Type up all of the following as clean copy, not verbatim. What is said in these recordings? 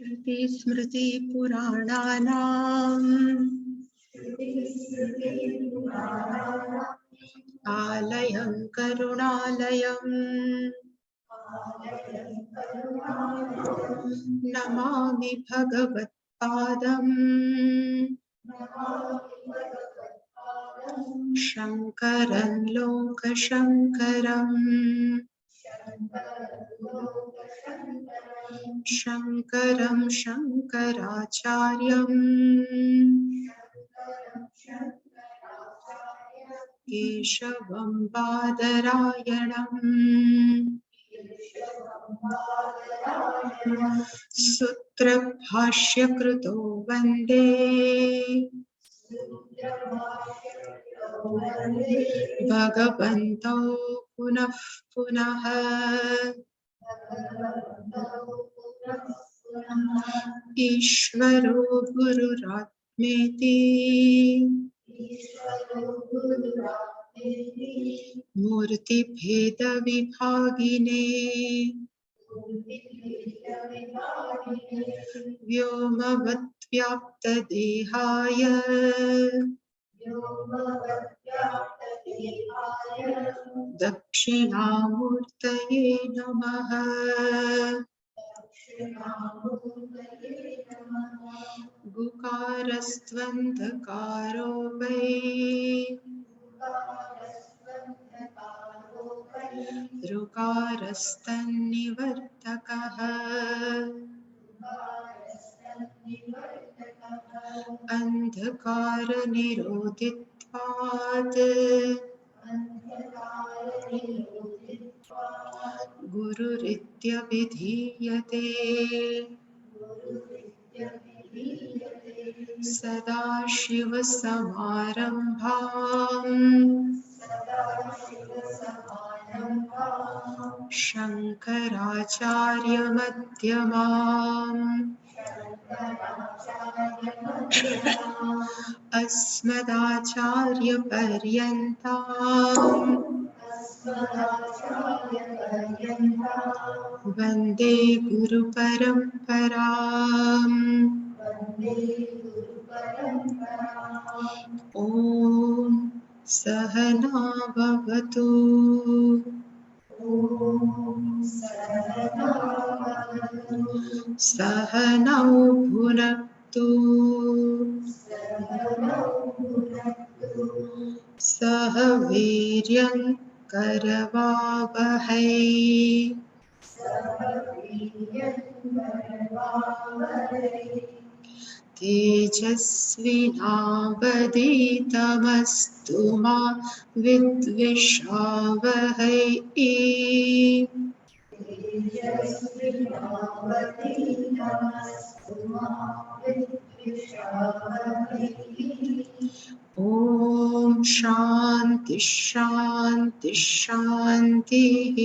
श्रुतिस्मृतिपुराणानाम् आलयं करुणालयम् नमामि भगवत्पादम् शङ्करं लोकशङ्करम् शङ्करं शङ्कराचार्यम् केशवं बादरायणम् सूत्रभाष्यकृतो वन्दे भगवन्तौ पुनः पुनः ईश्वरो गुरुरात्मेति मूर्तिभेदविभागिने व्योमवद्व्याप्तदेहाय दक्षिणामूर्तये नमः। गुकारस्त्वन्धकारो वै ऋकारस्तन्निवर्तकः अन्धकारनिरोधित्वात् गुरुरित्यभिधीयते। सदाशिवसमारम्भाम् शङ्कराचार्यमध्यमाम् अस्मदाचार्यपर्यन्ताम् वन्दे गुरुपरम्पराम्। ॐ सहना भवतु सहनौ भुनक्तु सह वीर्यं करवावहै तेजस्विनावधीतमस्तु मा विद्विषावहै। ॐ शान्ति शान्ति शान्तिः।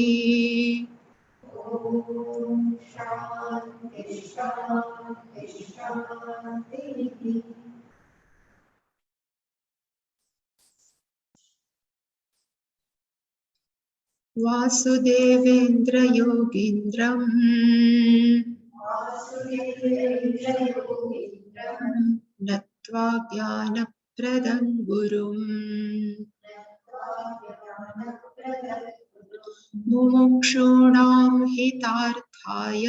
वासुदेवेन्द्र योगीन्द्रम् नत्वा ज्ञानप्रदं गुरुम् मुमुक्षूणां हितार्थाय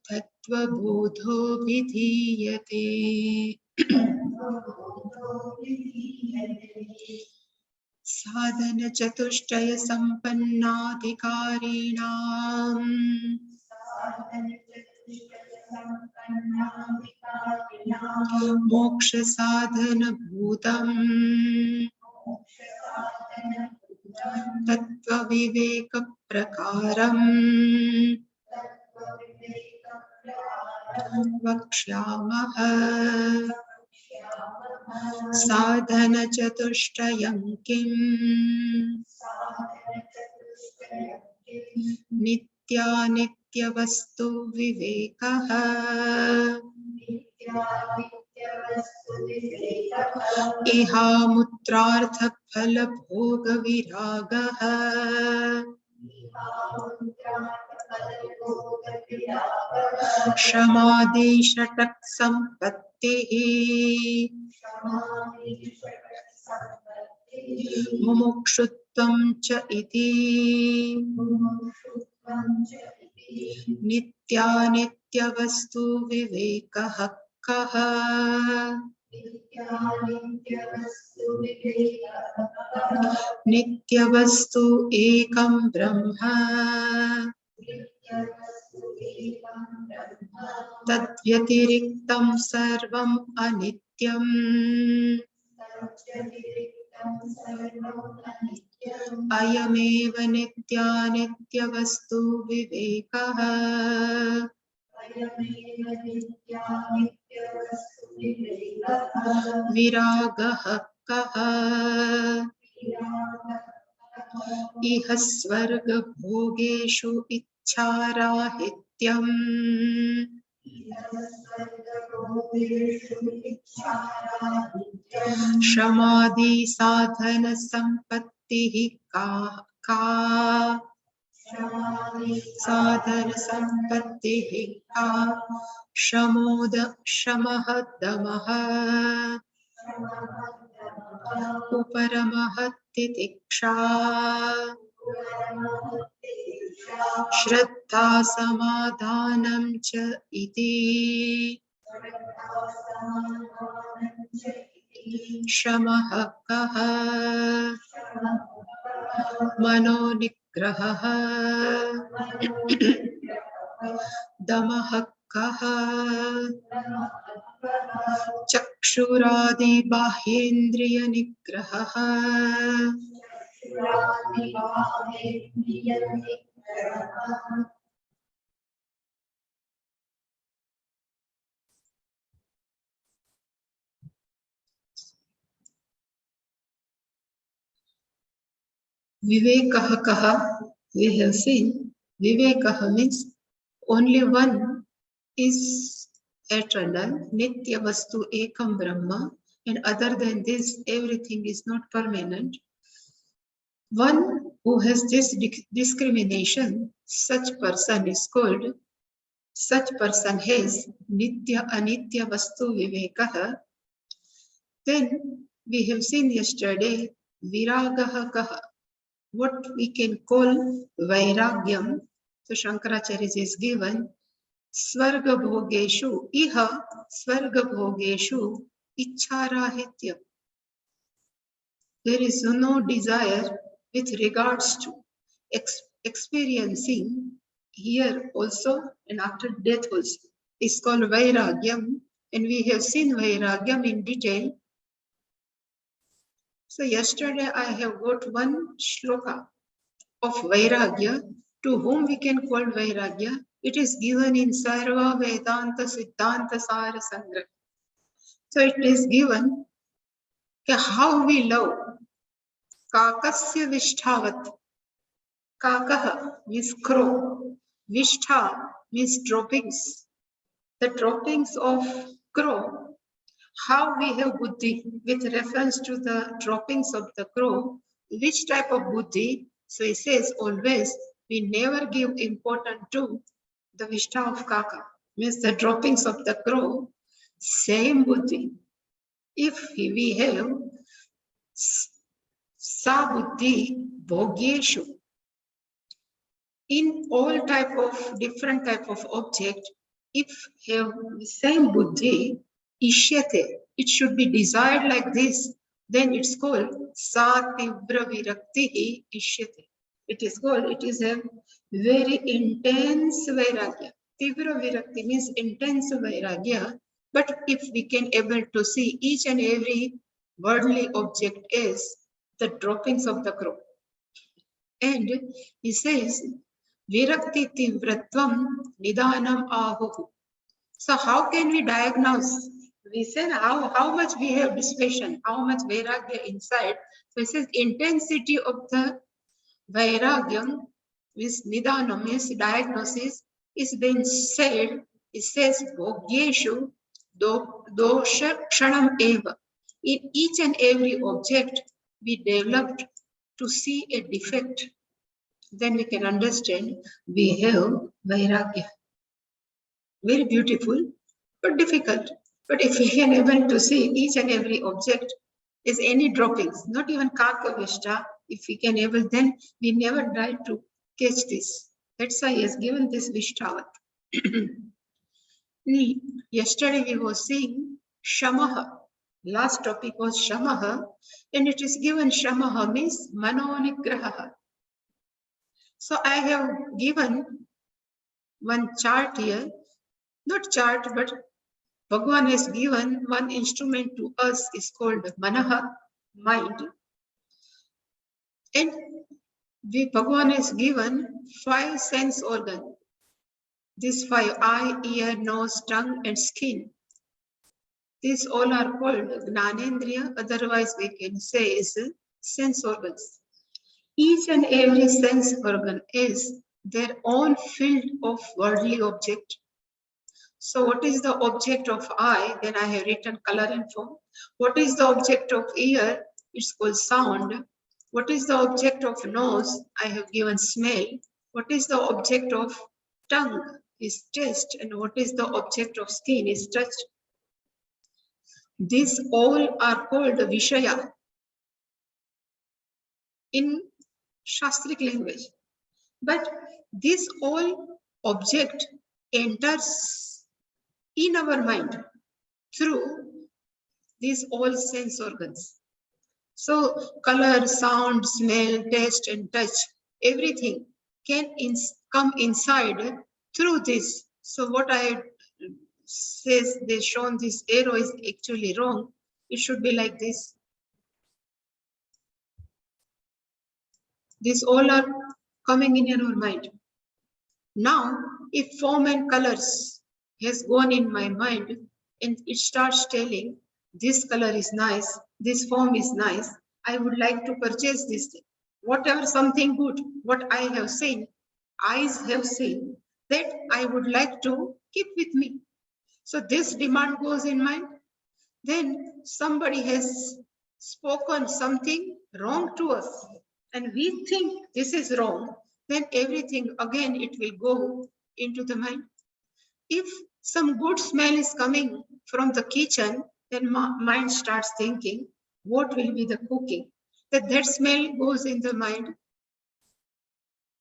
तत्त्वबोधो विधीयते। साधनचतुष्टय सम्पन्नाधिकारिणाम् मोक्ष साधनभूतम् तत्त्वविवेक प्रकारम् वक्ष्यामः। साधनचतुष्टयं किम् नित्यानित्यवस्तु विवेकः इहामुत्रार्थफलभोगविरागः Shamadhi shatak sampattihi mumukshutvam cha iti nitya nitya vastu vivekah kaha nitya vastu ekam brahma Tattvyatiriktam sarvam anityam ayameva nitya nitya vastu vivekaha viragaha kaha iha svarga bhogeshu ichcharahityam Shamadhi sadhana sampattihi ka sadhana sampattihi ka shamoda shamaha damaha uparamaha titiksha shraddha samadhanam cha iti shamaha kaha mano nigraha damaha kaha chakshuradi bahyendriya nigraha Vivekaha kaha, we have seen, Vivekaha means only one is eternal, Nitya Vastu Ekam Brahma, and other than this, everything is not permanent. One who has this discrimination, such person is called, such person has Nitya Anitya Vastu Vivekaha. Then we have seen yesterday, Viragaha kaha, what we can call Vairagyam. So Shankaracharya is given Svarga Bhogeshu Iha Svarga Bhogeshu Ichcharahityam. There is no desire with regards to experiencing here also and after death also. It's called Vairagyam, and we have seen Vairagyam in detail. So yesterday I have got one shloka of Vairagya, to whom we can call Vairagya. It is given in Sarva Vedanta Siddhanta Sara Sangraha. So it is given how we love Kakasya Vishthavat. Kakaha means crow. Vishtha means droppings. The droppings of crow. How we have buddhi with reference to the droppings of the crow. Which type of buddhi? So he says always we never give importance to the Vishtha of Kaka, means the droppings of the crow. Same buddhi. If we have sa buddhi bhogyeshu, in all type of different type of object, if have the same buddhi, ishyate, it should be desired like this, then it's called sa tivra viraktihi ishyate. It is called, it is a very intense vairagya. Tivra virakti means intense vairagya, but if we can able to see each and every worldly object as the droppings of the crow. And he says, Virakti tivratvam nidanam ahuhu. So how can we diagnose? We said how much we have dispassion, how much vairagya inside. So it says intensity of the vairagyam means nidanam means diagnosis is being said. It says bhogyeshu dosha kshanam eva. In each and every object we developed to see a defect. then we can understand we have vairagya. Very beautiful, but difficult. But if we can able to see each and every object is any droppings, not even Kakavishta, if we can able, then we never try to catch this. That's why he has given this Vishtavat. Yesterday we were seeing Shamaha. Last topic was Shamaha, and it is given Shamaha means Manonigraha. So I have given one chart here, not chart, but Bhagavan has given one instrument to us is called Manaha, mind. And Bhagavan has given 5 sense organs. These 5, eye, ear, nose, tongue and skin. These all are called Gnanendriya, otherwise we can say is sense organs. Each and every sense organ is their own field of worldly object. So what is the object of eye? Then I have written color and form. What is the object of ear? It's called sound. What is the object of nose? I have given smell. What is the object of tongue? Is taste. And what is the object of skin? Is touch. These all are called Vishaya in Shastric language. But this all object enters in our mind through these all sense organs. So color, sound, smell, taste and touch, everything can come inside through this. So what I says they shown this arrow is actually wrong. It should be like this. These all are coming in your mind. Now, if form and colors has gone in my mind and it starts telling this color is nice, this form is nice, I would like to purchase this thing. Whatever something good, what I have seen, eyes have seen, that I would like to keep with me. So this demand goes in mind. Then somebody has spoken something wrong to us and we think this is wrong, then everything again it will go into the mind. If some good smell is coming from the kitchen, then mind starts thinking what will be the cooking, that smell goes in the mind.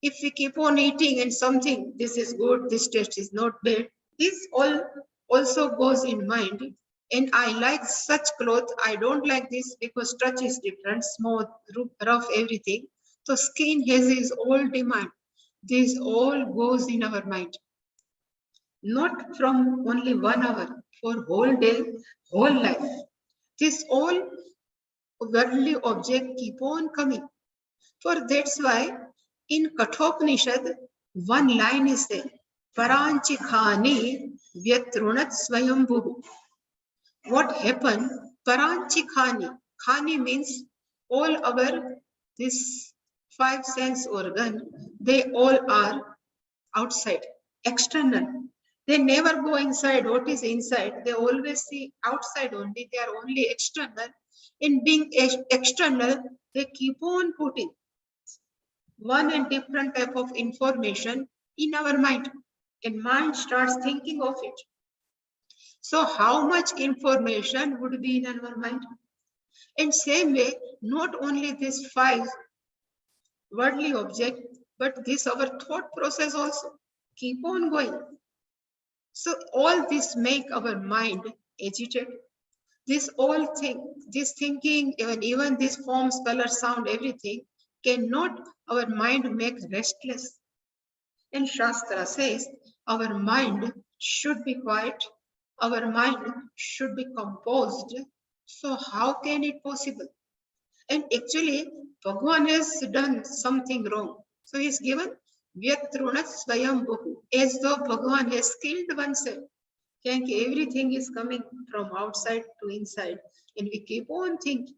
If we keep on eating and something, this is good, this taste is not bad, this all also goes in mind. And I like such cloth, I don't like this because touch is different, smooth, rough, everything. So skin has its all demand. This all goes in our mind. Not from only 1 hour, for whole day, whole life. This all worldly object keep on coming. For that's why in Kathopanishad, one line is there. Paranchi khani vyatrunat swayambhu. What happened? Paranchi khani. Khani means all our this 5 sense organ, they all are outside, external. They never go inside. What is inside? They always see outside only. They are only external. In being external, they keep on putting one and different type of information in our mind, and mind starts thinking of it. So how much information would be in our mind? And same way, not only these 5 worldly objects, but this our thought process also keep on going. So all this make our mind agitated. This all thing, this thinking, even these forms, color, sound, everything cannot our mind make restless. And Shastra says our mind should be quiet, our mind should be composed. So how can it possible? And actually, Bhagavan has done something wrong. So he's given Vyatrunat Swayambhu, as though Bhagavan has killed oneself. Everything is coming from outside to inside, and we keep on thinking.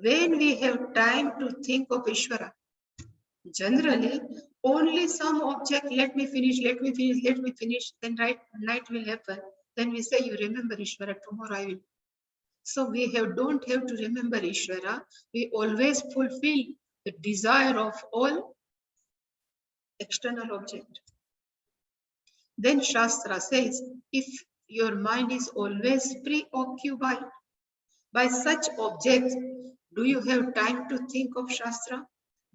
When we have time to think of Ishvara, generally, only some object, let me finish, then night will happen. Then we say, you remember Ishvara, tomorrow I will. So we don't have to remember Ishvara. We always fulfill the desire of all external object. Then Shastra says, if your mind is always preoccupied by such objects, do you have time to think of Shastra?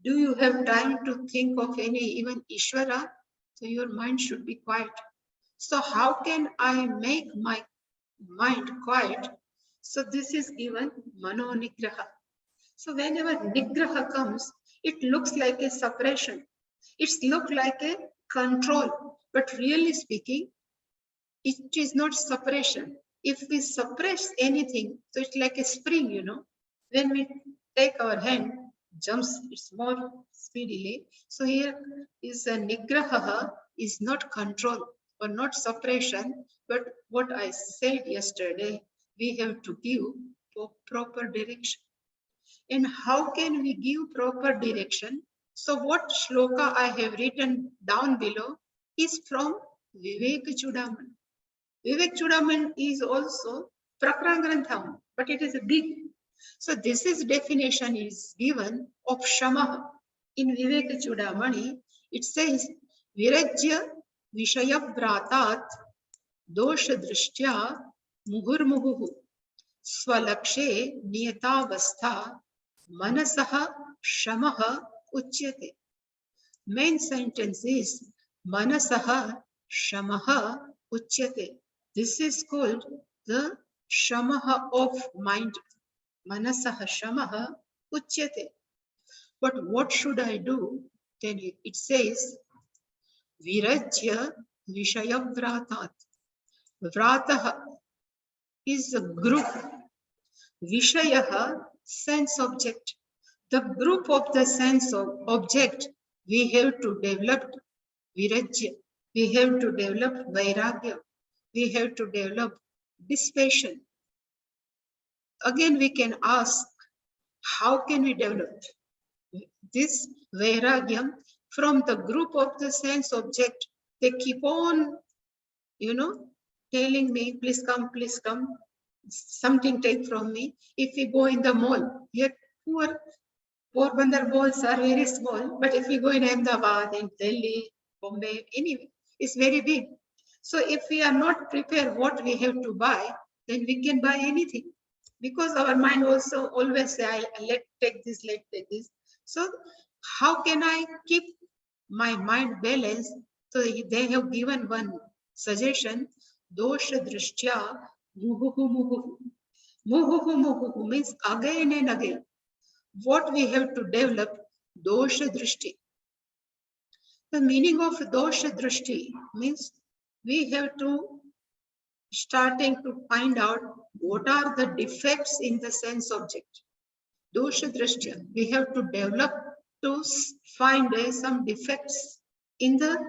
Do you have time to think of any even Ishvara? So your mind should be quiet. So how can I make my mind quiet? So this is given Mano Nigraha. So whenever Nigraha comes, it looks like a suppression. It's look like a control. But really speaking, it is not suppression. If we suppress anything, so it's like a spring, When we take our hand, jumps, it's more speedily. So here is a nigraha is not control or not suppression, but what I said yesterday, we have to give proper direction. And how can we give proper direction? So what shloka I have written down below is from Vivek Chudaman. Vivek Chudaman is also Prakrangrantha, but it is a big. So this is definition is given of Shama. In Vivek Chudamani, it says, Virajya Vishaya Vratat Dosha Drishtya Muhurmuhu Swalakshe Niyatavastha Manasaha Shamaha Uchyate. Main sentence is Manasaha Shamaha Uchyate. This is called the Shamaha of mind. Manasaha Shamaha Uchyate. But what should I do? Then it says Virajya Vishaya Vratat. Vrataha is a group. Vishayaha, sense object. The group of the sense of object we have to develop virajya. We have to develop vairagya. We have to develop dispassion. Again, we can ask, how can we develop this vairagya from the group of the sense object? They keep on, telling me, please come, something take from me. If we go in the mall, yet poor Porbandar malls are very small, but if we go in Ahmedabad, in Delhi, Bombay, anyway, it's very big. So if we are not prepared what we have to buy, then we can buy anything. Because our mind also always say, let's take this. So how can I keep my mind balanced? So they have given one suggestion, dosha drishtya muhuhu muhuhu. Muhuhu muhuhu means again and again. What we have to develop, dosha drishti. The meaning of dosha drishti means we have to starting to find out what are the defects in the sense object. Dosha drishti. We have to develop to find some defects in the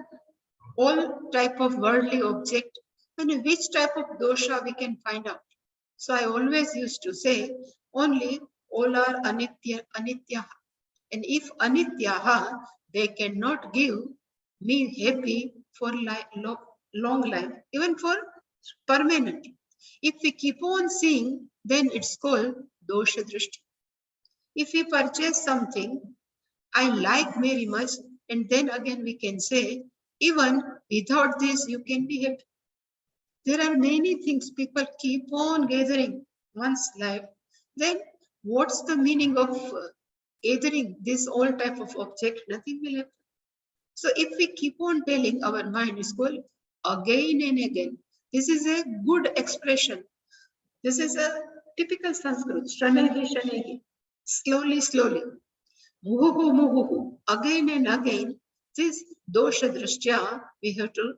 all type of worldly object and which type of dosha we can find out. So I always used to say only all are anitya. And if anityaha, they cannot give me happy for long life, even for permanent. If we keep on seeing, then it's called dosha drishti. If we purchase something I like very much, and then again we can say, even without this, you can be happy. There are many things people keep on gathering one's life. Then what's the meaning of gathering this all type of object? Nothing will happen. So if we keep on telling our mind is called again and again, this is a good expression. This is a typical Sanskrit. Slowly, slowly. Muhuhu, muhuhu. Again and again, this dosha drishtya, we have to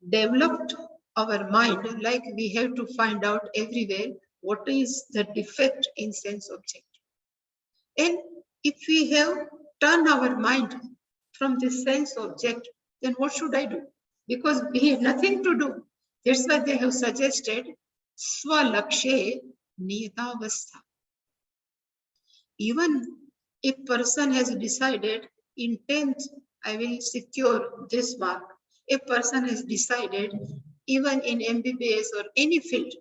develop our mind like we have to find out everywhere what is the defect in sense object. And if we have turned our mind from this sense object, then what should I do? Because we have nothing to do. That's why they have suggested swalakshe niyatavastha. Even a person has decided in 10th, I will secure this mark. A person has decided even in MBBS or any field,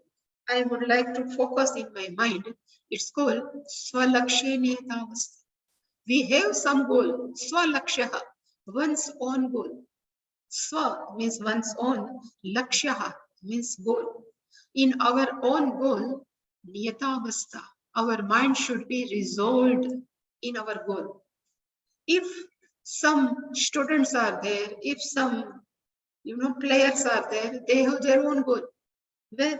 I would like to focus in my mind. It's called swalakshe niyatavastha. We have some goal, swalakshaha. one's own goal. Swa means one's own, Lakshya means goal. In our own goal, Niyatavastha, our mind should be resolved in our goal. If some students are there, if some players are there, they have their own goal. Well,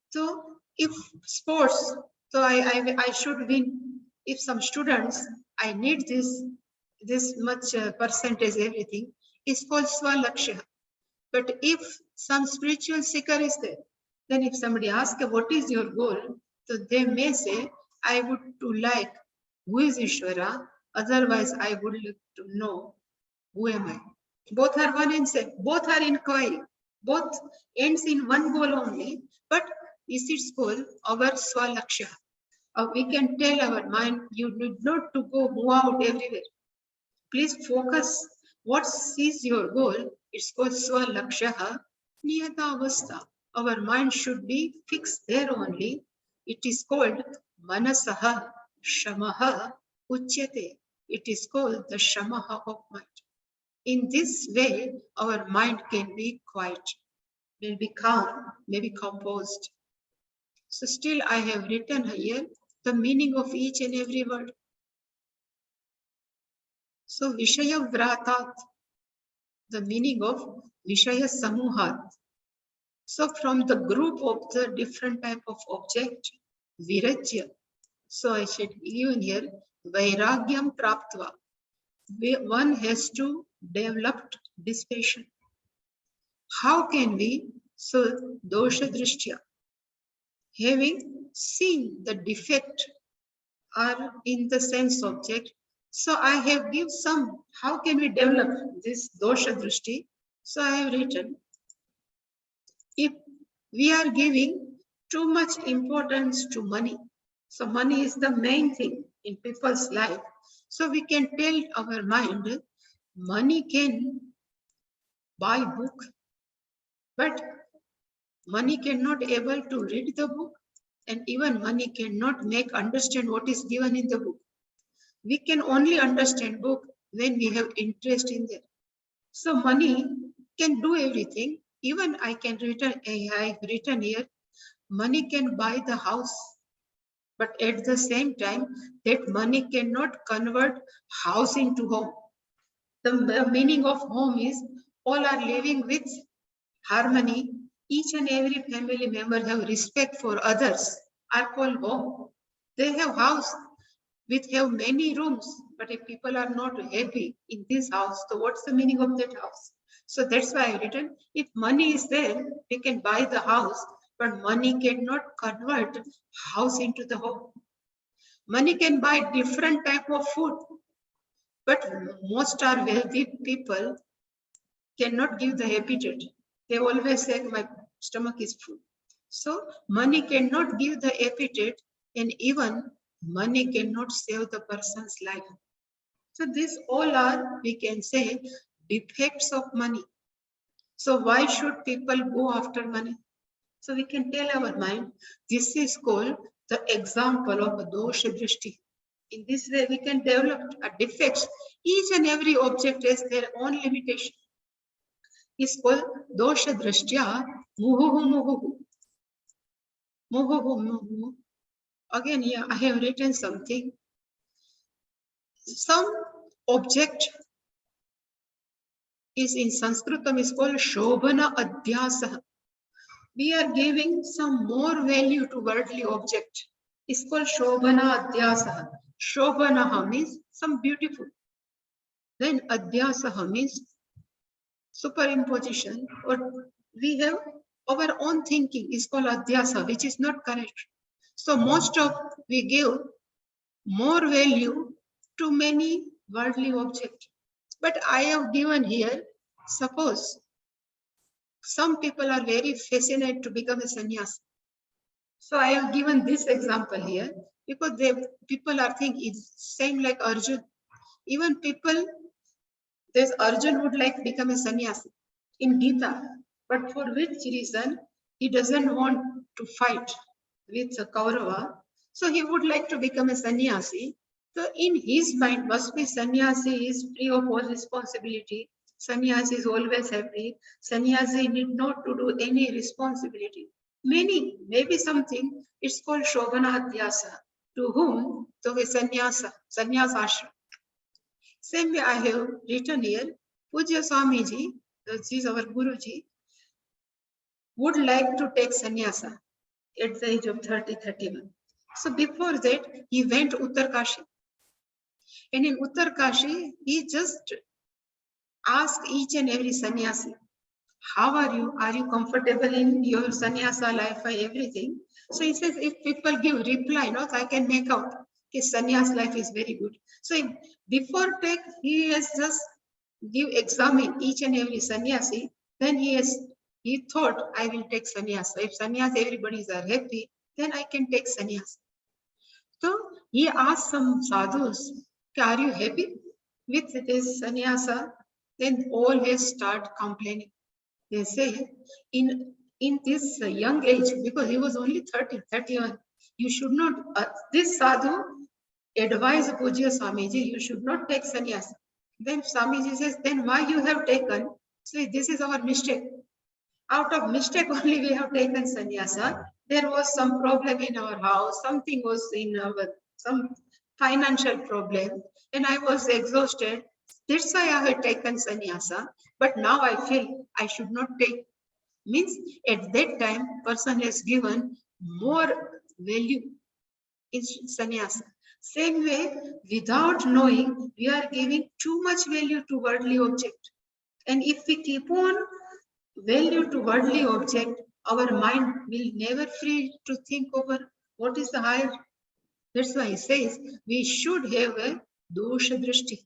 so if sports, so I should win. If some students, I need this much percentage, everything is called swalaksha. But if some spiritual seeker is there, then if somebody asks what is your goal, so they may say, I would to like who is Ishvara, otherwise I would like to know who am I. Both are one and same, both are inquiry, both ends in one goal only, but is its goal our swalaksha. We can tell our mind, you need not to go move out everywhere. Please focus. What is your goal? It's called swalaksha niyata avastha. Our mind should be fixed there only. It is called manasaha shamaha uchyate. It is called the shamaha of mind. In this way, our mind can be quiet, will be calm, may be composed. So still I have written here the meaning of each and every word. So Vishaya Vratat, the meaning of Vishaya Samuhat. So from the group of the different type of object, Virajya. So I should give here Vairagyam Praptva. One has to develop dispassion. How can we? So dosha drishtya. Having seen the defect are in the sense object. So I have given some, how can we develop this dosha drishti? So I have written, if we are giving too much importance to money, so money is the main thing in people's life. So we can tell our mind, money can buy book, but money cannot able to read the book, and even money cannot make understand what is given in the book. We can only understand book when we have interest in there. So money can do everything. Even I can I have written here, money can buy the house, but at the same time, that money cannot convert house into home. The meaning of home is all are living with harmony. Each and every family member have respect for others, are called home. They have house which have many rooms, but if people are not happy in this house, so what's the meaning of that house? So that's why I written, if money is there, we can buy the house, but money cannot convert house into the home. Money can buy different type of food, but most are wealthy people cannot give the appetite. They always say my stomach is full. So money cannot give the appetite, and even money cannot save the person's life. So these all are, we can say, defects of money. So why should people go after money? So we can tell our mind, this is called the example of a dosha drishti. In this way, we can develop a defects. Each and every object has their own limitation. Is called dosha drishtya muhuhu muhuhu. Muhuhu muhuhu. Again, here I have written something. Some object is in Sanskritam is called Shobhana Adhyasa. We are giving some more value to worldly object. It's called Shobhana Adhyasa. Shobhana means some beautiful. Then Adhyasa means superimposition, or we have our own thinking is called Adhyasa, which is not correct. So most of we give more value to many worldly objects. But I have given here, suppose some people are very fascinated to become a sannyasi. So I have given this example here because people are thinking it's same like Arjun. Even people, this Arjun would like to become a sannyasi in Gita, but for which reason he doesn't want to fight with a Kaurava. So he would like to become a sannyasi. So in his mind, must be sannyasi is free of all responsibility. Sannyasi is always happy. Sannyasi need not to do any responsibility. Many, maybe something, it's called Shobhanadhyasa. To whom? To a sannyasa, sannyasashram. Same way I have written here, Pujya Swamiji, this is our Guruji, would like to take sannyasa at the age of 30, 31. So before that, he went Uttarkashi. And in Uttarkashi, he just asked each and every sannyasi, how are you? Are you comfortable in your sannyasa life and everything? So he says, if people give reply, no, I can make out his sannyas life is very good. So before take, he has just examine each and every sannyasi. Then he thought, I will take sannyasa. If sannyas everybody are happy, then I can take sannyasa. So he asked some sadhus, are you happy with this sannyasa? Then all they start complaining. They say, in this young age, because he was only 30, 31, you should not, this sadhu advised Pujya Swamiji, you should not take sannyasa. Then Swamiji says, then why you have taken? So this is our mistake. Out of mistake only we have taken sannyasa. There was some problem in our house, something was in our, some financial problem, and I was exhausted. That's why I had taken sannyasa. But now I feel I should not take. Means at that time, person has given more value in sannyasa. Same way, without knowing, we are giving too much value to worldly object. And if we keep on value to worldly object, our mind will never free to think over what is the higher. That's why he says we should have a dosha drishti.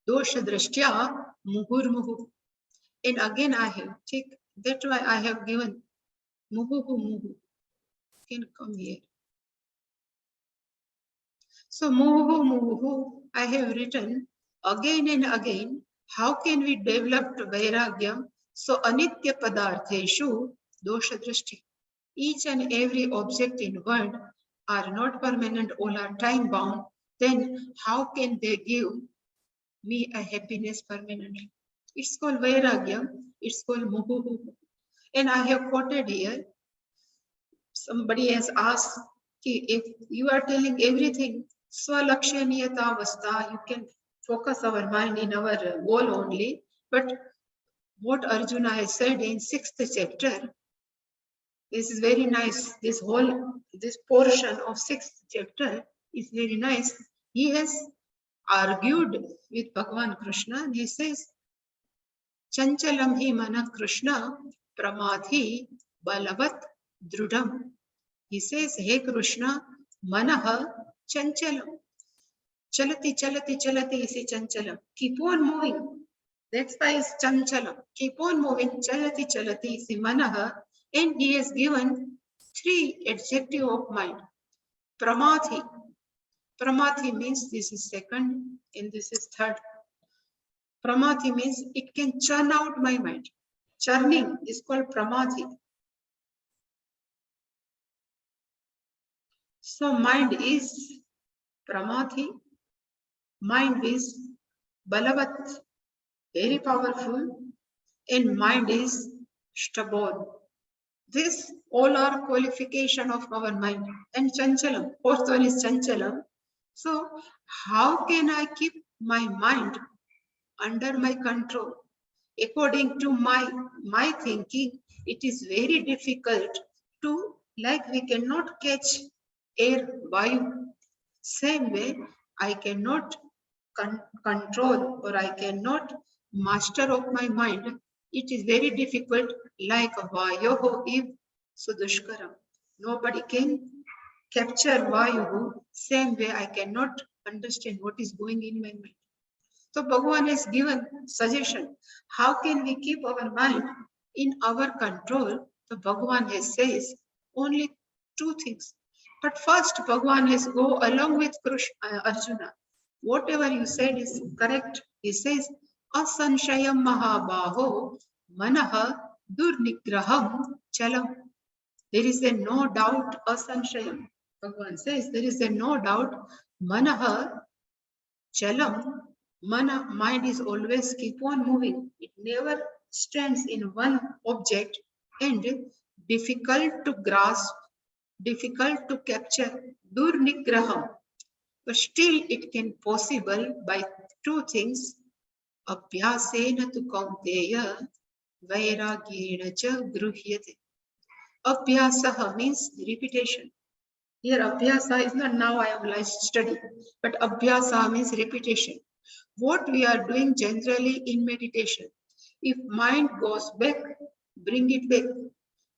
Dosha drishtya muhurmuhu. And again I have check. That's why I have given muhuhu muhu. Can come here. So muhuhu muhuhu I have written again and again. How can we develop vairagya? So anitya padartheshu dosha drishti. Each and every object in world are not permanent, all are time bound. Then how can they give me a happiness permanently? It's called vairagya. It's called muhuhu. And I have quoted here. Somebody has asked, if you are telling everything, swalakshaniyata avastha, you can focus our mind in our goal only. But what Arjuna has said in 6th chapter, this is very nice. This portion of 6th chapter is very nice. He has argued with Bhagavan Krishna and he says, Chanchalam hi mana Krishna pramadhi balavat drudam. He says, hey Krishna, manaha chanchalam. Chalati, chalati, chalati isi chanchalam. Keep on moving. That's why it's chanchalam. Keep on moving. Chalati, chalati isi manaha. And he has given 3 adjectives of mind. Pramadhi. Pramadhi means this is second and this is third. Pramadhi means it can churn out my mind. Churning is called pramadhi. So mind is pramadhi. Mind is balavat, very powerful, and mind is stubborn. This all are qualification of our mind. And chanchalam, fourth one is chanchalam. So how can I keep my mind under my control? According to my thinking, it is very difficult to, like we cannot catch air, vayu. Same way, I cannot control or I cannot master of my mind. It is very difficult, like Vayoho if Sudushkaram. Nobody can capture Vayoho. Same way, I cannot understand what is going in my mind. So Bhagavan has given suggestion. How can we keep our mind in our control? So Bhagavan has says only 2 things. But first Bhagavan has go along with Arjuna. Whatever you said is correct. He says, Asanshayam mahabaho manaha durnigraham chalam. There is a no doubt, Asanshayam. Bhagavan says there is a no doubt Manaha chalam. Mind is always keep on moving. It never stands in one object and difficult to grasp, difficult to capture. Durnigraham. But still it can possible by two things. Abhyasena tu kaunteya vairagena cha gruhyate. Abhyasaha means repetition. Here abhyasa is not now I am like study, but abhyasa means repetition. What we are doing generally in meditation. If mind goes back, bring it back.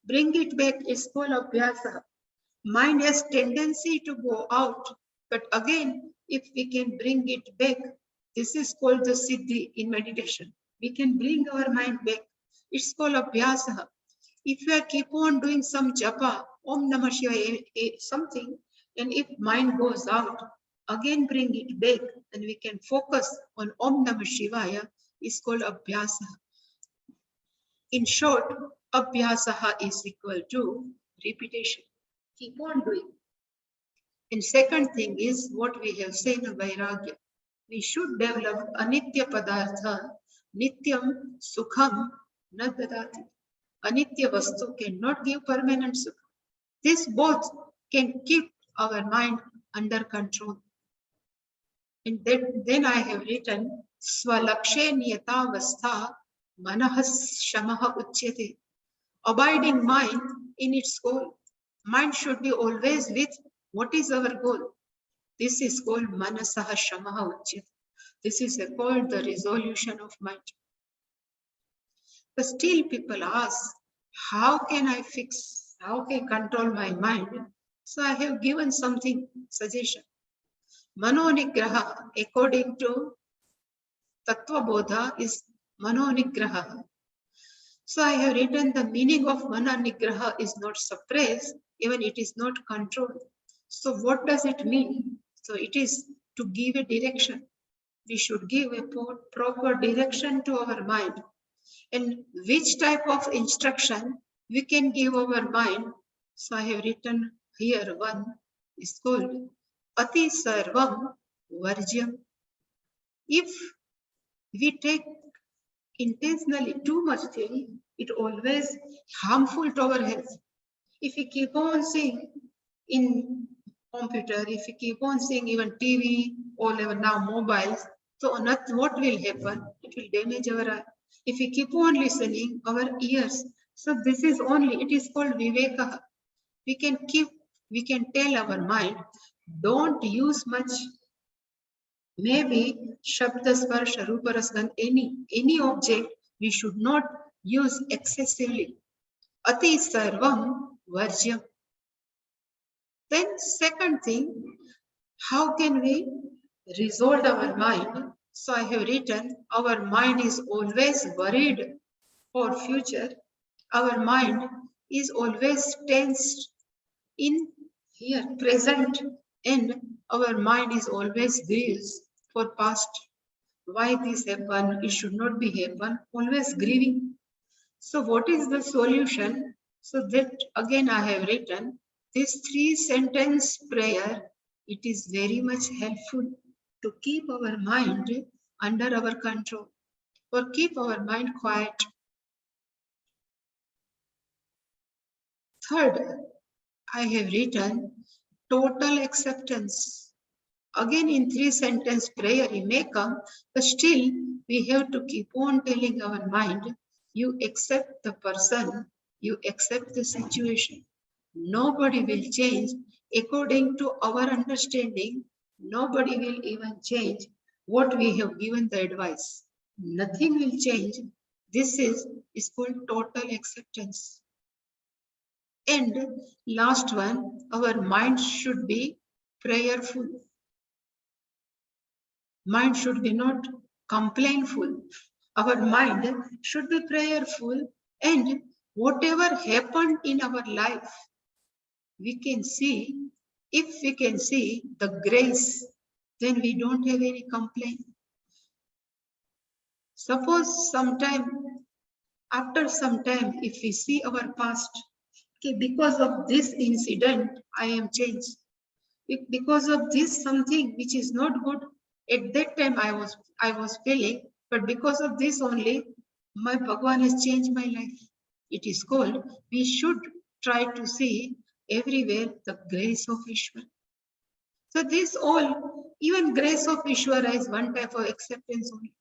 Bring it back is called abhyasa. Mind has tendency to go out, but again, if we can bring it back, this is called the siddhi in meditation. We can bring our mind back. It's called abhyasa. If we keep on doing some japa, Om Namah Shivaya, something, and if mind goes out, again bring it back, and we can focus on Om Namah Shivaya, is called abhyasa. In short, abhyasaha is equal to repetition. Keep on doing. And second thing is what we have seen in Vairagya. We should develop anitya padartha, nityam sukham na dadati. Anitya vastu cannot give permanent sukha. This both can keep our mind under control. And then I have written swalakshe niyatavastha manahas shamaha uchyate. Abiding mind in its goal. Mind should be always with what is our goal. This is called manasaha shamaha uchyate. This is called the resolution of mind. But still people ask, how can I fix, how can I control my mind? So I have given something, suggestion. Manonigraha, according to Tattvabodha, is Manonigraha. So I have written the meaning of Manonigraha is not suppressed, even it is not controlled. So what does it mean? So it is to give a direction. We should give a proper direction to our mind. And which type of instruction we can give our mind. So I have written here one is called Ati Sarvam Varjyam. If we take intentionally too much thing, it always harmful to our health. If we keep on seeing in computer, if we keep on seeing even TV or even now mobiles, so what will happen? It will damage our eye. If we keep on listening, our ears. So this is only, it is called viveka. We can tell our mind, don't use much. Maybe Shabda Sparsha, Rupa Rasgan, any object we should not use excessively. Ati Sarvam Varjyam. Then second thing, how can we resolve our mind? So I have written, our mind is always worried for future. Our mind is always tensed in here, present, and our mind is always grieves for past. Why this happened? It should not be happen. Always grieving. So what is the solution? So that again I have written this 3-sentence prayer. It is very much helpful to keep our mind under our control or keep our mind quiet. Third, I have written total acceptance. Again in 3-sentence prayer it may come, but still we have to keep on telling our mind, you accept the person, you accept the situation. Nobody will change according to our understanding. Nobody will even change what we have given the advice. Nothing will change. This is called total acceptance. And last one, our mind should be prayerful. Mind should be not complainful. Our mind should be prayerful, and whatever happened in our life, we can see, if we can see the grace, then we don't have any complaint. Suppose after some time, if we see our past, okay, because of this incident, I am changed. Because of this something which is not good. At that time I was feeling, but because of this only, my Bhagwan has changed my life. It is called, we should try to see everywhere the grace of Ishwar. So this all, even grace of Ishwara is one type of acceptance only.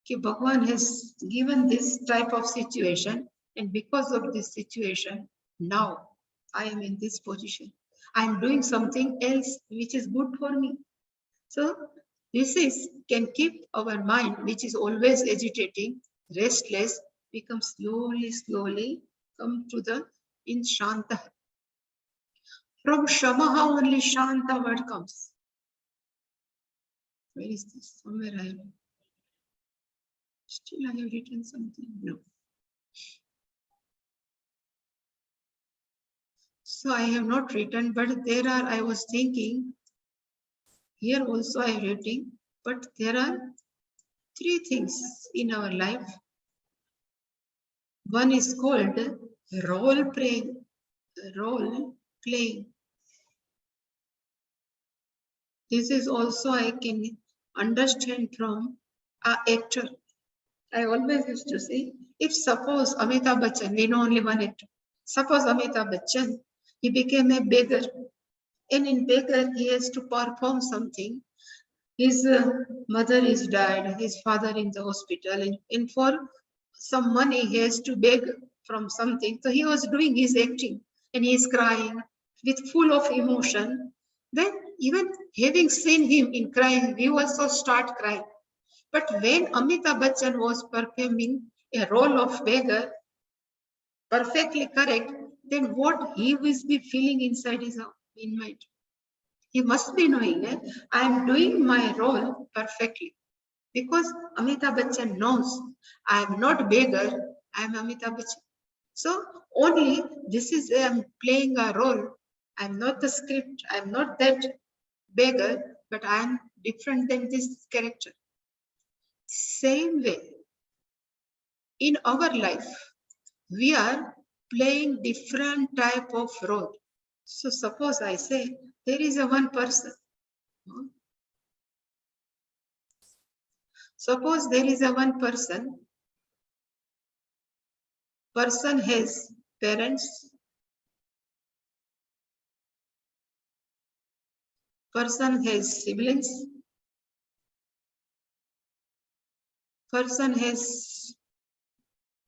Ki Bhagwan has given this type of situation, and because of this situation, now I am in this position. I am doing something else which is good for me. So this is can keep our mind, which is always agitating, restless, become slowly come to the in Shanta. From Shamaha only Shanta word comes. Where is this? Somewhere I have. Still I have written something. No. So I have not written, but there are, I was thinking, here also I am writing, but there are three things in our life. One is called role playing. Role playing. This is also I can understand from an actor. I always used to say, if suppose Amitabh Bachchan, we know only one actor. Suppose Amitabh Bachchan, he became a beggar, and in beggar he has to perform something. His mother is died, his father in the hospital, and for some money he has to beg from something. So he was doing his acting, and he is crying with full of emotion. Then even having seen him in crying, we also start crying. But when Amitabh Bachchan was performing a role of beggar, perfectly correct, then what he will be feeling inside his in mind? He must be knowing that I am doing my role perfectly. Because Amitabh Bachchan knows I am not beggar, I am Amitabh Bachchan. So only this is I am playing a role. I am not the script, I am not that beggar, but I am different than this character. Same way, in our life, we are playing different type of role. So suppose I say there is a one person. Suppose there is a one person. Person has parents. Person has siblings. Person has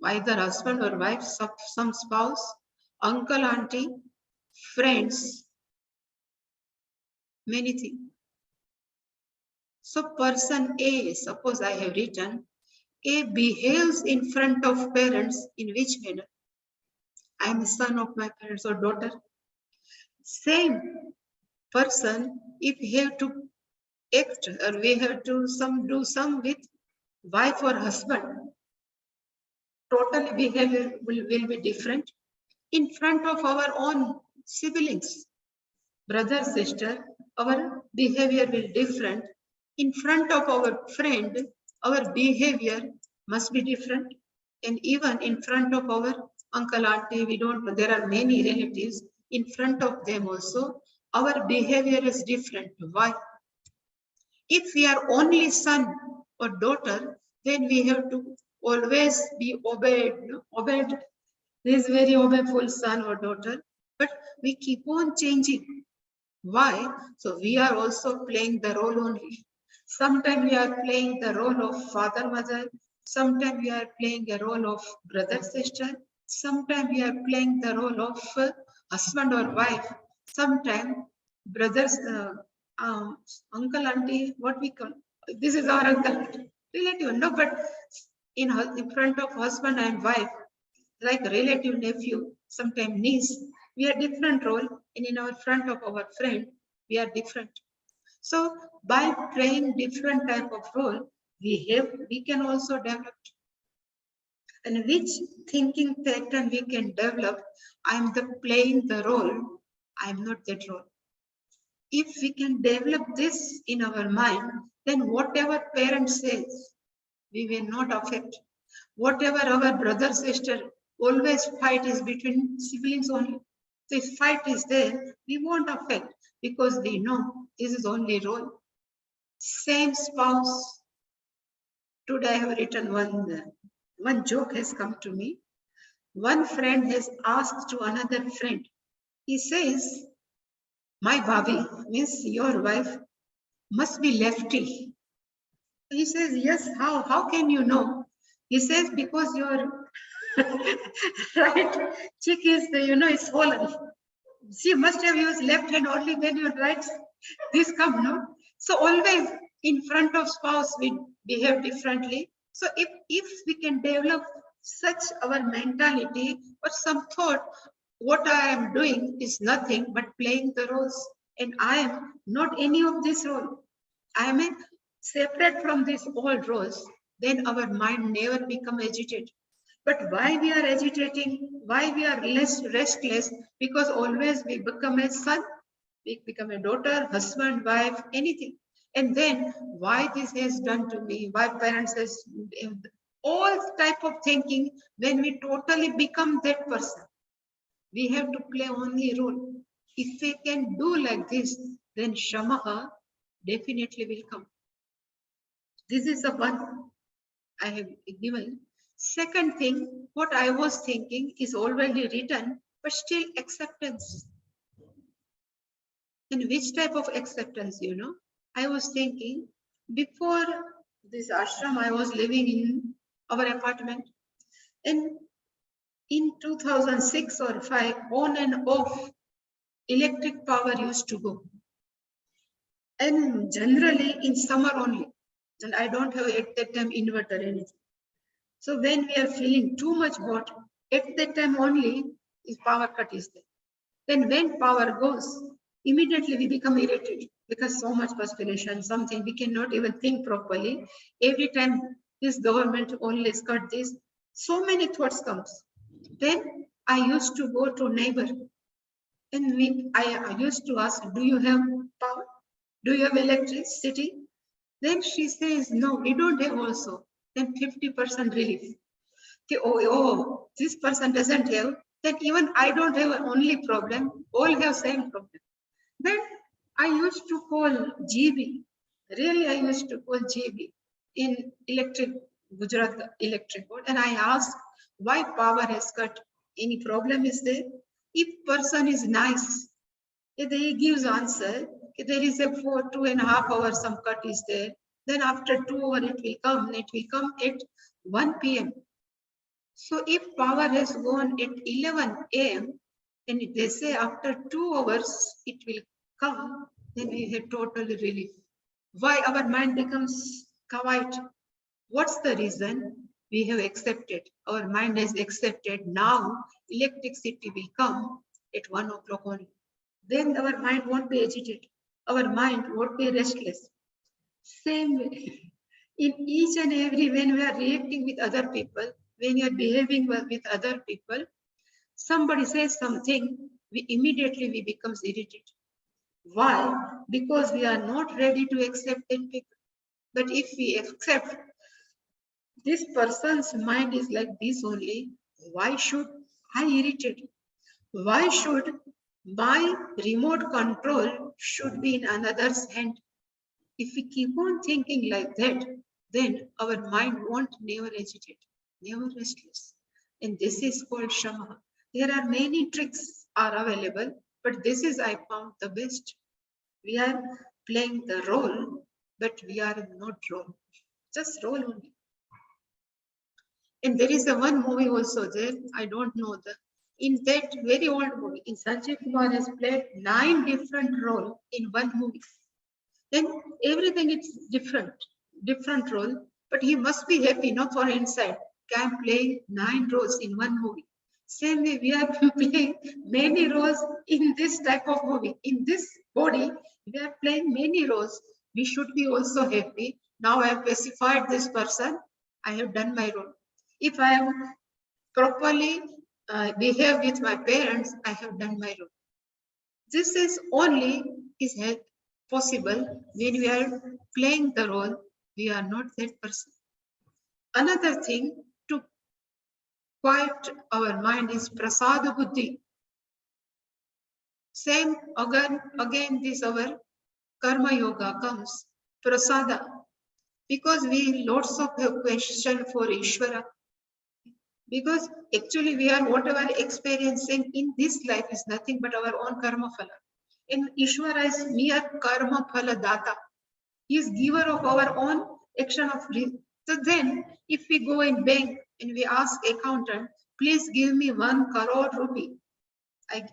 either husband or wife, some spouse, uncle, auntie, friends, many things. So person A, suppose I have written, A behaves in front of parents in which manner? I am the son of my parents or daughter. Same person, if we have to act or we have to do some with wife or husband, total behavior will be different. In front of our own siblings, brother, sister, our behavior will different. In front of our friend, our behavior must be different. And even in front of our uncle, auntie, we don't know, there are many relatives. In front of them also, our behavior is different. Why? If we are only son or daughter, then we have to always be obeyed. Obeyed. This very obeyful son or daughter, but we keep on changing. Why? So we are also playing the role only. Sometimes we are playing the role of father, mother. Sometimes we are playing a role of brother, sister. Sometimes we are playing the role of husband or wife. Sometimes brothers, uncle, auntie, what we call. This is our uncle, relative. No, but in front of husband and wife, like relative, nephew, sometimes niece, we are different role, and in our front of our friend, we are different. So by playing different type of role, we can also develop. And which thinking pattern we can develop? I am the playing the role, I am not that role. If we can develop this in our mind, then whatever parent says, we will not affect. Whatever our brother, sister, always fight is between siblings only. So if fight is there, we won't affect because we know this is only role. Same spouse. Today I have written one joke has come to me. One friend has asked to another friend. He says, "My Bhabi," means your wife, "must be lefty." He says, "Yes, how? How can you know?" He says, "Because your right cheek is, is swollen. She must have used left hand only when your right this come, no?" So always in front of spouse we behave differently. So if we can develop such our mentality or some thought, what I am doing is nothing but playing the roles, and I am not any of this role. I am separate from these all roles. Then our mind never become agitated. But why we are agitating? Why we are less restless? Because always we become a son, we become a daughter, husband, wife, anything. And then why this has done to me? Why parents has all type of thinking. When we totally become that person, we have to play only a role. If we can do like this, then Shamaha definitely will come. This is the one I have given. Second thing, what I was thinking is already written, but still acceptance. And which type of acceptance, I was thinking before this ashram, I was living in our apartment. And in 2006 or 5, on and off, electric power used to go. And generally in summer only. And I don't have at that time inverter anything. So when we are feeling too much hot, at that time only is power cut is there. Then when power goes, immediately we become irritated because so much perspiration, something we cannot even think properly. Every time this government always cut this, so many thoughts comes. Then I used to go to neighbor and I used to ask, "Do you have power? Do you have electricity?" Then she says, "No, we don't have also." Then 50% relief. Okay, oh, this person doesn't have, then even I don't have only problem, all have same problem. Then I used to call GB. Really, I used to call GB in electric Gujarat electric board, and I asked why power has cut. Any problem is there? If person is nice, if he gives answer, if there is a 2.5 hours some cut is there, then after 2 hours it will come at 1 p.m. So if power has gone at 11 a.m. and they say after 2 hours it will come, then we have total relief. Why our mind becomes quiet? What's the reason? We have accepted. Our mind has accepted now electricity will come at 1 o'clock only. Then our mind won't be agitated. Our mind won't be restless. Same way. In each and every, when we are reacting with other people, when you are behaving well with other people, somebody says something, we becomes irritated. Why? Because we are not ready to accept that people. But if we accept this person's mind is like this only, why should I irritate? Why should my remote control should be in another's hand? If we keep on thinking like that, then our mind won't never agitate, never restless. And this is called Shama. There are many tricks are available, but this is I found the best. We are playing the role, but we are not role. Just role only. And there is a one movie also there. I don't know the. In that very old movie, in Sanjay Kumar has played 9 different roles in one movie. Then everything is different role, but he must be happy, not for inside. Can play 9 roles in one movie. Same way we are playing many roles in this type of movie. In this body, we are playing many roles. We should be also happy. Now I have specified this person. I have done my role. If I have properly behaved with my parents, I have done my role. This is only is possible when we are playing the role, we are not that person. Another thing to quiet our mind is prasada buddhi. Same again this our karma yoga comes, prasada. Because we lots of have question for Ishvara. Because actually we are whatever experiencing in this life is nothing but our own karma phala. And Ishvara is mere karma phala data. He is giver of our own action of so then if we go in bank and we ask accountant, please give me 1 crore rupee.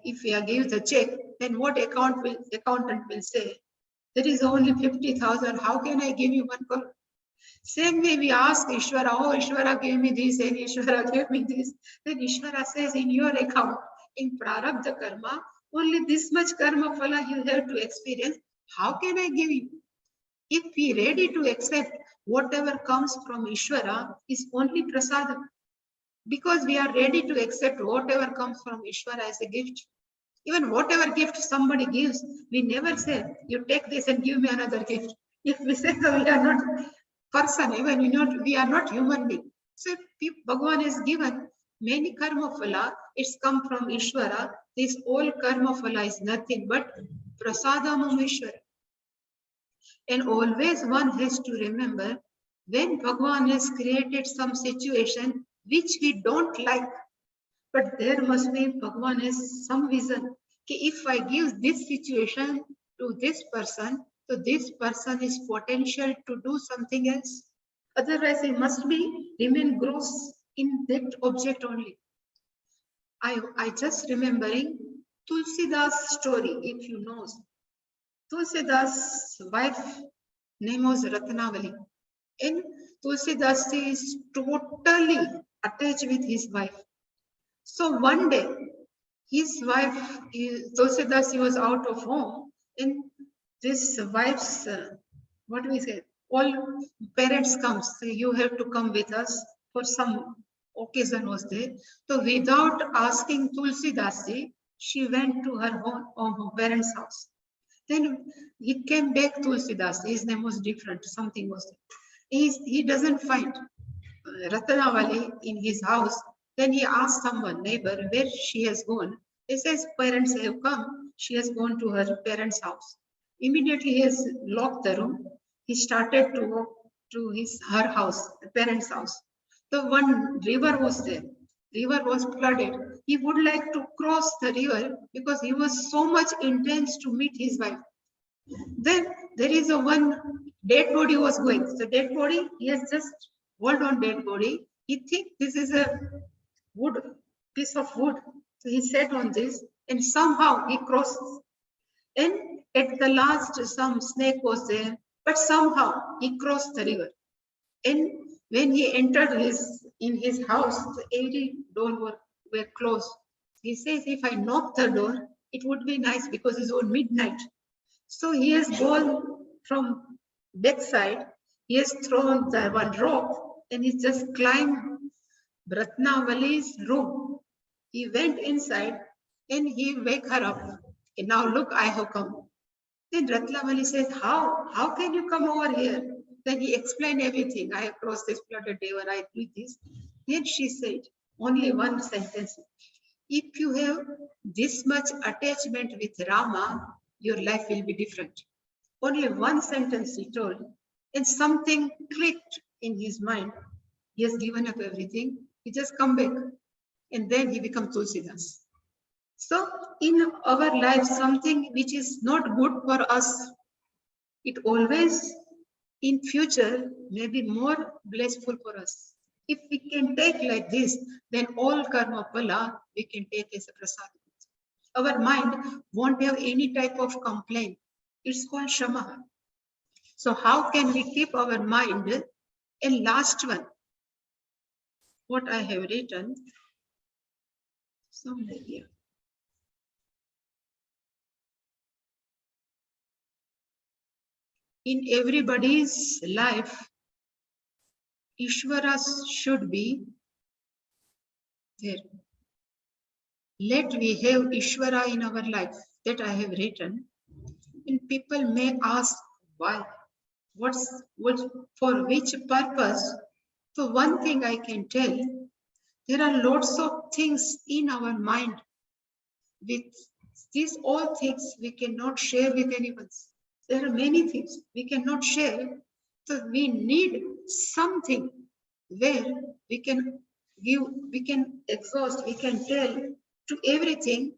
If we are give the check, then what accountant will say? There is only 50,000. How can I give you 1 crore? Same way we ask Ishvara, oh Ishvara gave me this and Ishvara gave me this. Then Ishvara says in your account, in Prarabdha karma, only this much karma phala you have to experience. How can I give you? If we are ready to accept whatever comes from Ishvara is only prasadam. Because we are ready to accept whatever comes from Ishvara as a gift. Even whatever gift somebody gives, we never say, you take this and give me another gift. If we say so, we are not person, even we are not human being. So if Bhagavan is given many karma phala, it's come from Ishvara. This all karma phala is nothing but prasadam Ishvara. And always one has to remember when Bhagavan has created some situation which we don't like, but there must be Bhagavan has some vision. If I give this situation to this person, so this person is potential to do something else. Otherwise, he must be remain gross in that object only. I just remembering Tulsidas story, if you know. Tulsidas' wife name was Ratnavali. And Tulsidas is totally attached with his wife. So one day, his wife, Tulsidas, he was out of home, and this wife's, what do we say, all parents come, say, you have to come with us for some occasion was there. So without asking Tulsidasi, she went to her parents' house. Then he came back to Tulsidas. His name was different. Something was there. He doesn't find Ratnavali in his house. Then he asked someone, neighbor, where she has gone. He says, parents have come. She has gone to her parents' house. Immediately he has locked the room. He started to walk to her house, the parents' house. The one river was there. River was flooded. He would like to cross the river because he was so much intense to meet his wife. Then there is a one dead body was going. So dead body, he has just hold on dead body. He think this is a wood, piece of wood. So he sat on this and somehow he crosses. And at the last, some snake was there, but somehow he crossed the river. And when he entered in his house, every door were closed. He says, if I knock the door, it would be nice because it's on midnight. So he has gone from backside, he has thrown the one rope and he just climbed Ratnavali's room. He went inside and he wake her up. And now look, I have come. Then Ratnavali says, how can you come over here? Then he explained everything. I have crossed this flooded river, I did this. Then she said, only one sentence. If you have this much attachment with Rama, your life will be different. Only one sentence he told, and something clicked in his mind. He has given up everything. He just come back, and then he becomes Tulsidas. So in our life, something which is not good for us, it always in future may be more blissful for us. If we can take like this, then all karma phala we can take as a prasad. Our mind won't have any type of complaint. It's called shama. So how can we keep our mind? And last one, what I have written somewhere here. In everybody's life, Ishvara should be there. Let we have Ishvara in our life, that I have written. And people may ask why, what, for which purpose. So one thing I can tell, there are lots of things in our mind with These all things we cannot share with anyone. There are many things we cannot share. So we need something where we can give, we can exhaust, we can tell to everything.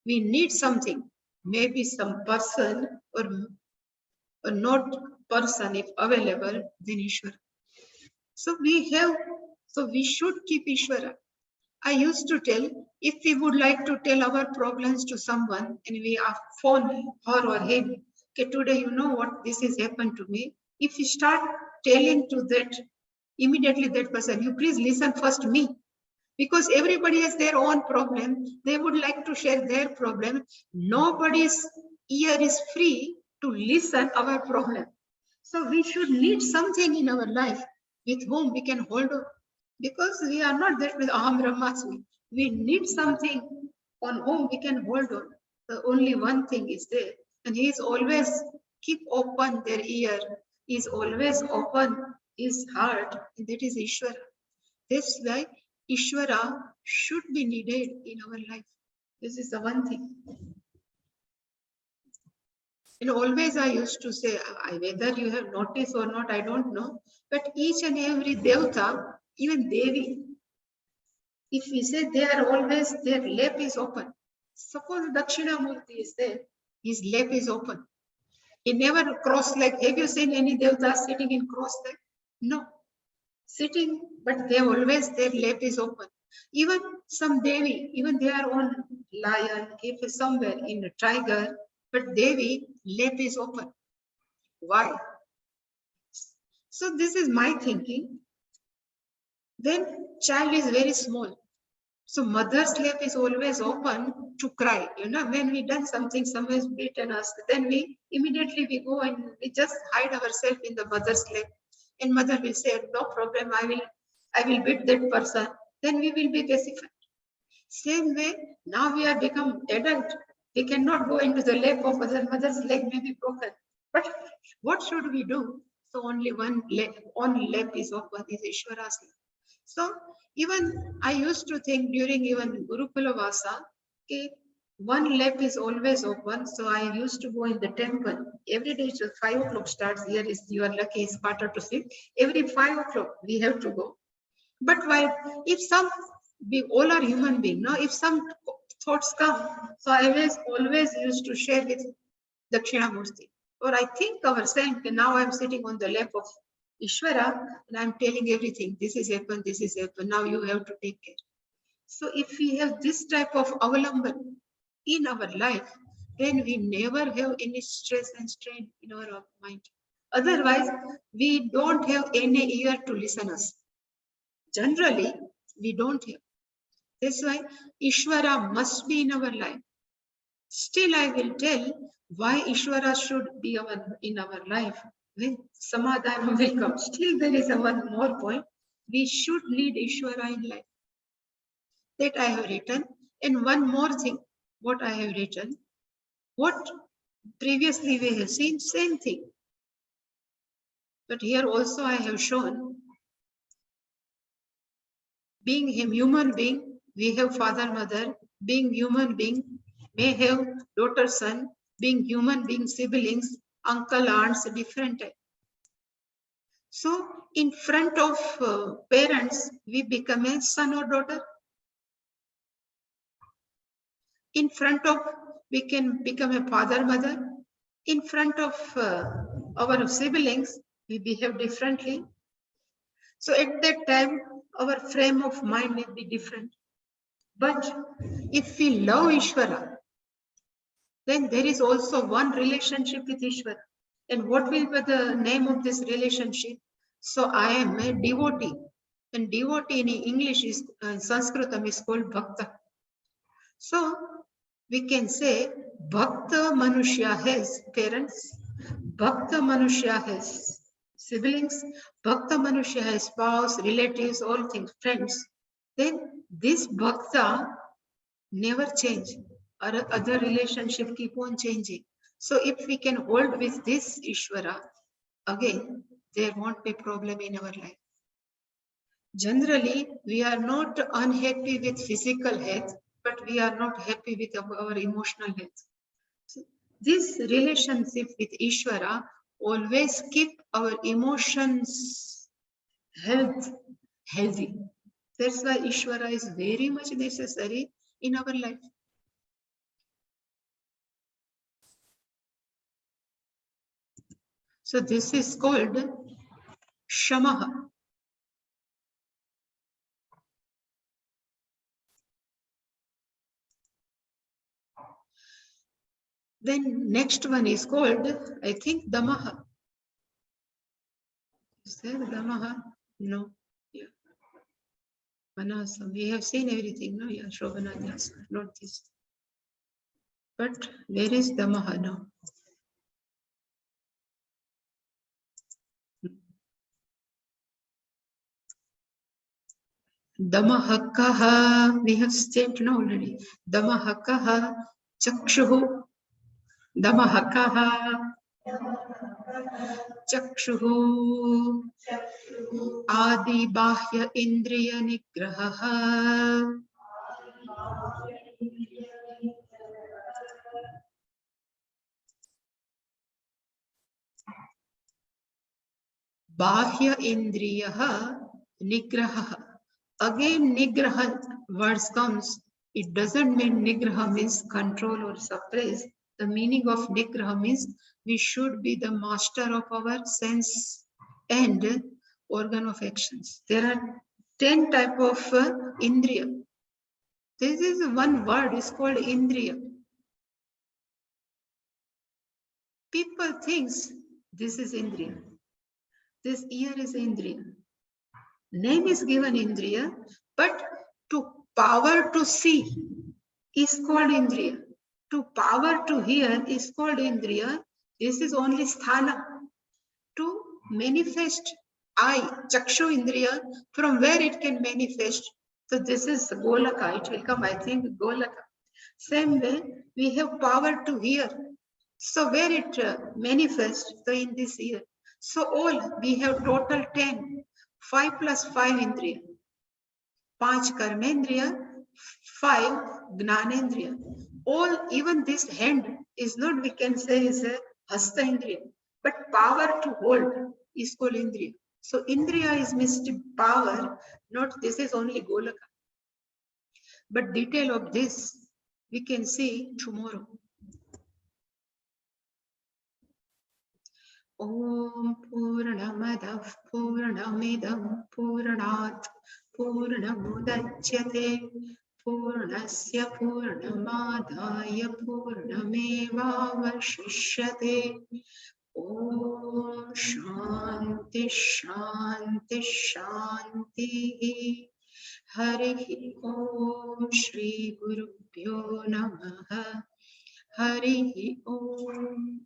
We need something, maybe some person or not person if available, then Ishvara. So we should keep Ishvara. I used to tell, if we would like to tell our problems to someone and we are phone her or him, okay, today you know what, this has happened to me. If you start telling to that, immediately that person, you please listen first me. Because everybody has their own problem. They would like to share their problem. Nobody's ear is free to listen our problem. So we should need something in our life with whom we can hold on. Because we are not there with Aham Brahmasmi. We need something on whom we can hold on. The only one thing is there. And he is always keep open their ear. He is always open his heart. And that is Ishvara. That's why Ishvara should be needed in our life. This is the one thing. And always I used to say, whether you have noticed or not, I don't know. But each and every Devata, even Devi, if we say they are always, their lap is open. Suppose Dakshinamurti is there, his lap is open. He never cross leg. Have you seen any Devata sitting in cross leg? No. Sitting, but they always, their lap is open. Even some Devi, even they are on lion, if somewhere in a tiger, but Devi, lap is open. Why? So this is my thinking. Then child is very small. So mother's lap is always open to cry. You know, when we done something, someone has beaten us, then we immediately we go and we just hide ourselves in the mother's lap. And mother will say, no problem, I will beat that person. Then we will be pacified. Same way, now we have become adult. We cannot go into the lap of other mother's leg may be broken. But what should we do? So only one lap is open, is Ishvara's lap. So even I used to think during even Gurukula Vasa, okay, one lap is always open. So I used to go in the temple. Every day till 5 o'clock starts. Here is you are lucky, it's quarter to 6. Every 5 o'clock we have to go. But why? If some, we all are human beings. Now, if some thoughts come, so I always used to share with Dakshinamurti. Or I think ourselves, now I'm sitting on the lap of Ishvara and I'm telling everything. This is happened, this is happened. Now you have to take care. So if we have this type of avalamban in our life, then we never have any stress and strain in our mind. Otherwise, we don't have any ear to listen us. Generally, we don't have. That's why Ishvara must be in our life. Still, I will tell why Ishvara should be in our life. When Samadhana will come. Still, there is one more point. We should need Ishvara in life. That I have written. And one more thing, what I have written. What previously we have seen, same thing. But here also I have shown, being a human being, we have father, mother. Being human being, may have daughter, son. Being human being, siblings, uncle, aunts, different type. So in front of parents, we become a son or daughter. In front of, we can become a father, mother. In front of our siblings, we behave differently. So at that time, our frame of mind may be different. But if we love Ishvara, then there is also one relationship with Ishvara. And what will be the name of this relationship? So I am a devotee. And devotee in English is, Sanskritam is called Bhakta. So we can say Bhakta Manushya has parents, Bhakta Manushya has siblings, Bhakta Manushya has spouse, relatives, all things, friends. Then this Bhakta never change. Our other relationship keep on changing. So if we can hold with this Ishvara, again, there won't be problem in our life. Generally, we are not unhappy with physical health. but we are not happy with our emotional health. So this relationship with Ishvara always keep our emotions healthy. That's why Ishvara is very much necessary in our life. So this is called Shamaha. Then next one is called, I think, Damaha. Is there Damaha? No. Yeah. Manasa. We have seen everything, no? Yeah, Shobhananyasa, not this. But where is Damaha now? Damahakaha, we have stated already. Damahakaha, Chakshuhu. Damahakaha, Chakshuhu. Adi Bahya Indriya Nigraha. Bahya Indriya Nigraha. Again, Nigraha words comes. It doesn't mean Nigraha means control or suppress. The meaning of Nigraha means we should be the master of our sense and organ of actions. There are 10 type of Indriya. This is one word is called Indriya. People thinks this is Indriya. This ear is Indriya. Name is given Indriya, but to power to see is called Indriya. To power to hear is called Indriya. This is only Sthana. To manifest eye, Chakshu Indriya, from where it can manifest. So this is Golaka. It will come, I think, Golaka. Same way, we have power to hear. So where it manifests, so in this ear. So all, we have total 10. 5 plus 5 Indriya. 5 Karmendriya, 5 Gnanendriya. All, even this hand is not, we can say, is a Hasta Indriya, but power to hold is called Indriya. So Indriya is mystic power, not this is only Golaka. But detail of this we can see tomorrow. Om Purnamadah Purnamidam Purnat Purnamudachyate Purnasya Purnamadaya Purnamevavashishyate. Om Shanti Shanti Shanti. Hari Om Shri Guru Pyo Namaha. Hari Om.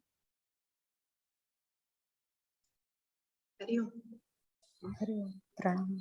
Hari Om. Hari Om. Pranam.